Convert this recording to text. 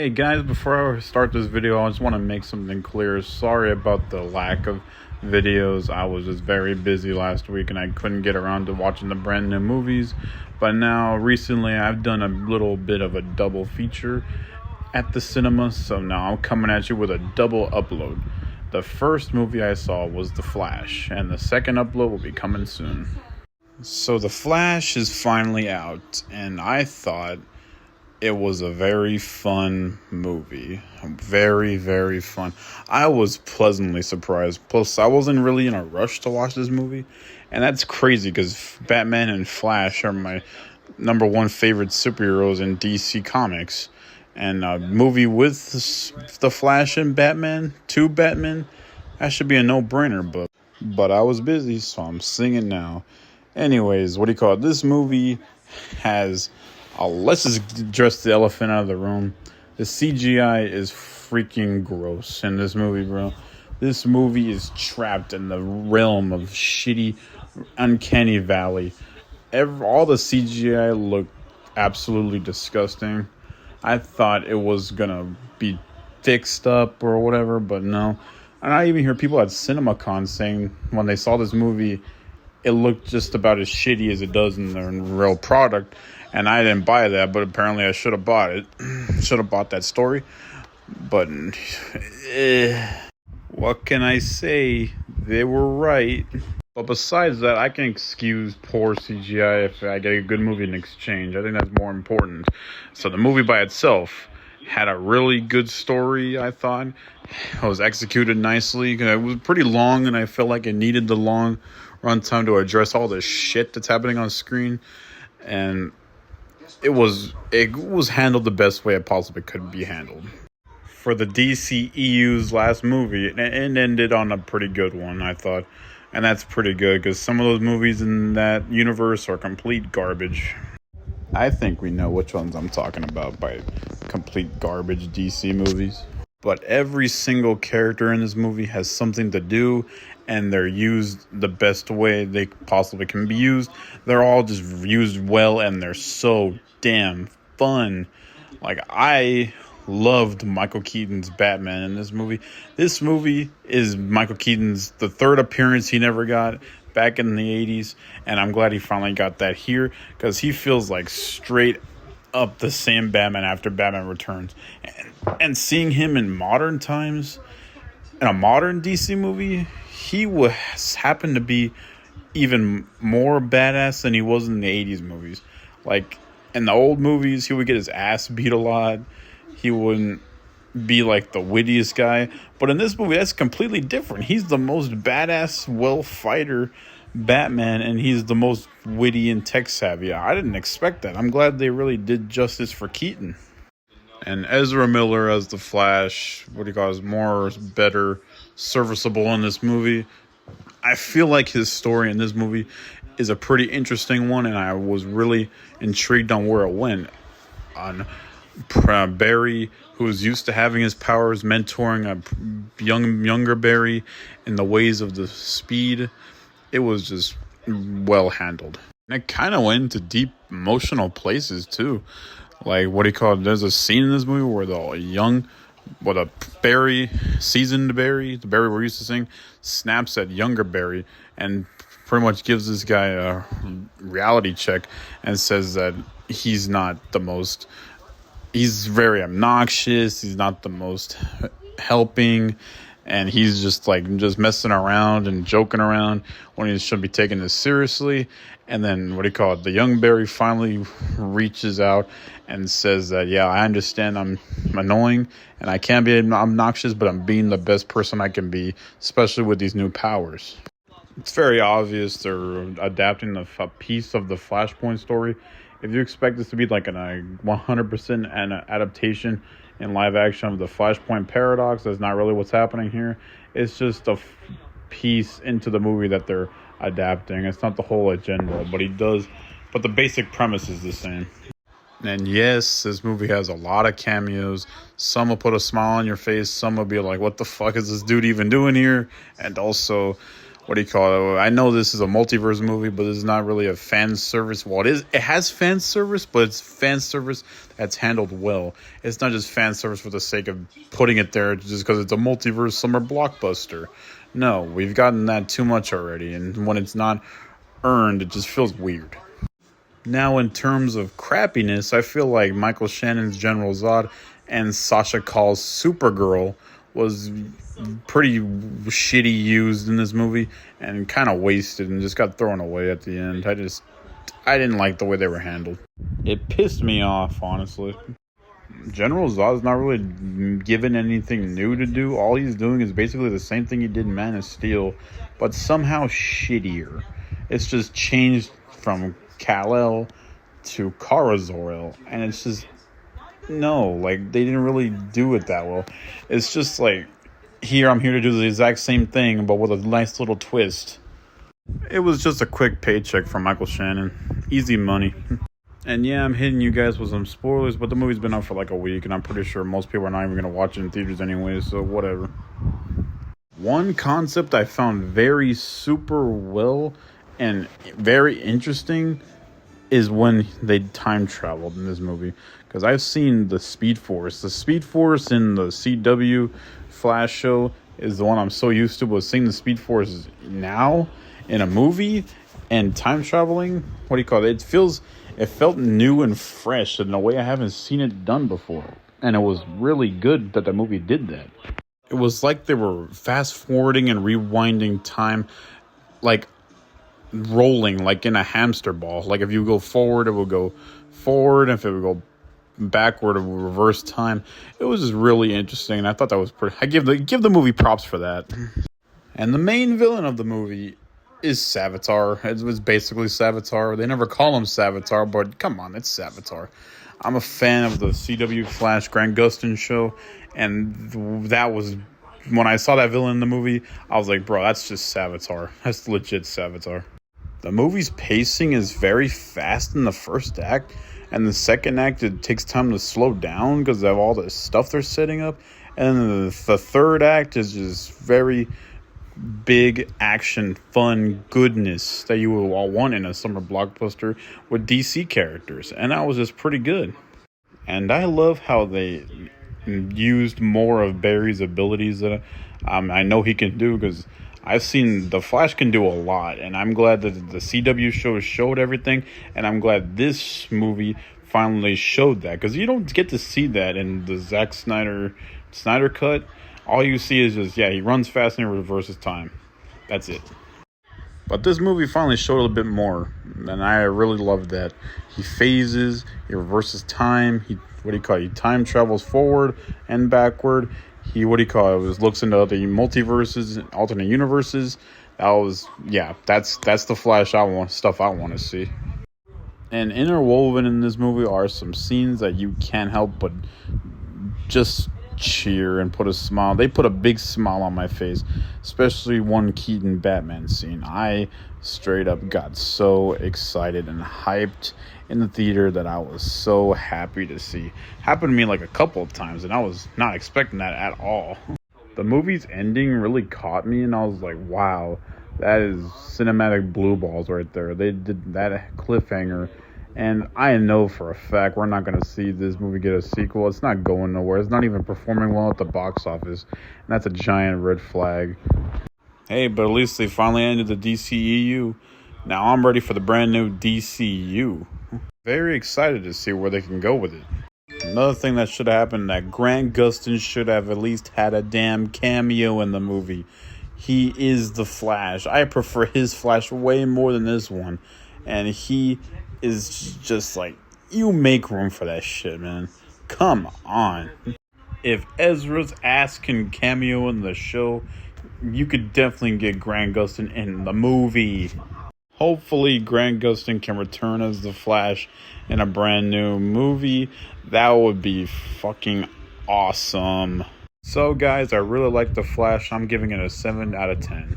Hey guys, before I start this video, I just want to make something clear. Sorry about the lack of videos. I was just very busy last week and I couldn't get around to watching the brand new movies. But now, recently, I've done a little bit of a double feature at the cinema. So now I'm coming at you with a double upload. The first movie I saw was The Flash, and the second upload will be coming soon. So The Flash is finally out, and I thought it was a very fun movie. Very, very fun. I was pleasantly surprised. Plus, I wasn't really in a rush to watch this movie. And that's crazy because Batman and Flash are my number one favorite superheroes in DC Comics. And a movie with the Flash and Batman, two Batman, that should be a no-brainer. But I was busy, so I'm singing now. Anyways, this movie has... let's just address the elephant out of the room. The CGI is freaking gross in this movie, bro. This movie is trapped in the realm of shitty, uncanny valley. All the CGI looked absolutely disgusting. I thought it was gonna be fixed up or whatever, but no. And I even hear people at CinemaCon saying when they saw this movie, it looked just about as shitty as it does in the real product. And I didn't buy that, but apparently I should have bought it. Should have bought that story. But, what can I say? They were right. But besides that, I can excuse poor CGI if I get a good movie in exchange. I think that's more important. So the movie by itself had a really good story, I thought. It was executed nicely. It was pretty long, and I felt like it needed the long runtime to address all the shit that's happening on screen. And it was handled the best way it possibly could be handled. For the DCEU's last movie, it ended on a pretty good one, I thought. And that's pretty good, because some of those movies in that universe are complete garbage. I think we know which ones I'm talking about by complete garbage DC movies. But every single character in this movie has something to do, and they're used the best way they possibly can be used. They're all just used well, and they're so damn fun. Like, I loved Michael Keaton's Batman in this movie. This movie is Michael Keaton's the third appearance he never got back in the 80s, and I'm glad he finally got that here, because he feels like straight up the same Batman after Batman Returns. And seeing him in modern times, in a modern DC movie, he happened to be even more badass than he was in the 80s movies. Like, in the old movies, he would get his ass beat a lot. He wouldn't be like the wittiest guy. But in this movie, that's completely different. He's the most badass, well-fighter Batman, and he's the most witty and tech-savvy. I didn't expect that. I'm glad they really did justice for Keaton. And Ezra Miller as the Flash, is more better, serviceable in this movie. I feel like his story in this movie is a pretty interesting one, and I was really intrigued on where it went. On Barry, who's used to having his powers, mentoring a younger Barry in the ways of the speed. It was just well handled. And it kind of went into deep emotional places too. Like, there's a scene in this movie where a Barry, seasoned Barry, the Barry we're used to seeing, snaps at younger Barry and pretty much gives this guy a reality check and says that he's very obnoxious, he's not the most helping, and he's just messing around and joking around when he should be taking this seriously. And then the young Barry finally reaches out and says that, yeah, I understand I'm annoying and I can't be obnoxious, but I'm being the best person I can be, especially with these new powers. It's very obvious they're adapting a piece of the Flashpoint story. If you expect this to be like a 100% an adaptation in live action of the Flashpoint paradox, that's not really what's happening here. It's just a piece into the movie that they're adapting. It's not the whole agenda, but the basic premise is the same. And yes, this movie has a lot of cameos. Some will put a smile on your face. Some will be like, what the fuck is this dude even doing here? And also, what do you call it? I know this is a multiverse movie, but it's not really a fan service. Well, it is. It has fan service, but it's fan service that's handled well. It's not just fan service for the sake of putting it there just because it's a multiverse summer blockbuster. No, we've gotten that too much already, and when it's not earned, it just feels weird. Now, in terms of crappiness, I feel like Michael Shannon's General Zod and Sasha Calle's Supergirl was pretty shitty used in this movie and kind of wasted and just got thrown away at the end. I didn't like the way they were handled. It pissed me off, honestly. General Zod's not really given anything new to do. All he's doing is basically the same thing he did in Man of Steel, but somehow shittier. It's just changed from Kal-El to Kara Zor-El, and it's just no, like they didn't really do it that well. It's just like I'm here to do the exact same thing, but with a nice little twist. It was just a quick paycheck from Michael Shannon, easy money. And yeah, I'm hitting you guys with some spoilers, but the movie's been out for like a week, and I'm pretty sure most people are not even gonna watch it in theaters anyway, so whatever. One concept I found very super well and very interesting is when they time traveled in this movie. Because I've seen the Speed Force. The Speed Force in the CW Flash show is the one I'm so used to, but seeing the Speed Force now in a movie and time traveling, what do you call it? It felt new and fresh in a way I haven't seen it done before. And it was really good that the movie did that. It was like they were fast forwarding and rewinding time, like rolling, like in a hamster ball. Like if you go forward, it will go forward. If it would go backward, it would reverse time. It was just really interesting, and I thought that was pretty. I give the movie props for that. And the main villain of the movie is Savitar. It was basically Savitar. They never call him Savitar, but come on, it's Savitar. I'm a fan of the CW Flash Grant Gustin show, and that was when I saw that villain in the movie, I was like, bro, that's just Savitar. That's legit Savitar. The movie's pacing is very fast in the first act, and the second act, it takes time to slow down because of all the stuff they're setting up. And the third act is just very big action, fun goodness that you will all want in a summer blockbuster with DC characters. And that was just pretty good. And I love how they used more of Barry's abilities that I know he can do, because I've seen the Flash can do a lot, and I'm glad that the CW show showed everything, and I'm glad this movie finally showed that, because you don't get to see that in the Zack Snyder cut. All you see is just, he runs fast and he reverses time. That's it. But this movie finally showed a little bit more, and I really loved that. He phases, he reverses time, he time travels forward and backward. He looks into other multiverses, alternate universes. That's the Flash I want to see. And interwoven in this movie are some scenes that you can't help but just cheer and put a smile. They put a big smile on my face, especially one Keaton Batman scene. I straight up got so excited and hyped in the theater that I was so happy to see. Happened to me like a couple of times, and I was not expecting that at all. The movie's ending really caught me, and I was like, wow, that is cinematic blue balls right there. They did that cliffhanger, and I know for a fact we're not going to see this movie get a sequel. It's not going nowhere. It's not even performing well at the box office, and that's a giant red flag. Hey, but at least they finally ended the DCEU. Now I'm ready for the brand new DCU. Very excited to see where they can go with it. Another thing that should have happened, that Grant Gustin should have at least had a damn cameo in the movie. He is the Flash. I prefer his Flash way more than this one. And he is just like, you make room for that shit, man. Come on. If Ezra's ass can cameo in the show, you could definitely get Grant Gustin in the movie. Hopefully Grant Gustin can return as the Flash in a brand new movie. That would be fucking awesome. So guys, I really like the Flash. I'm giving it a 7 out of 10.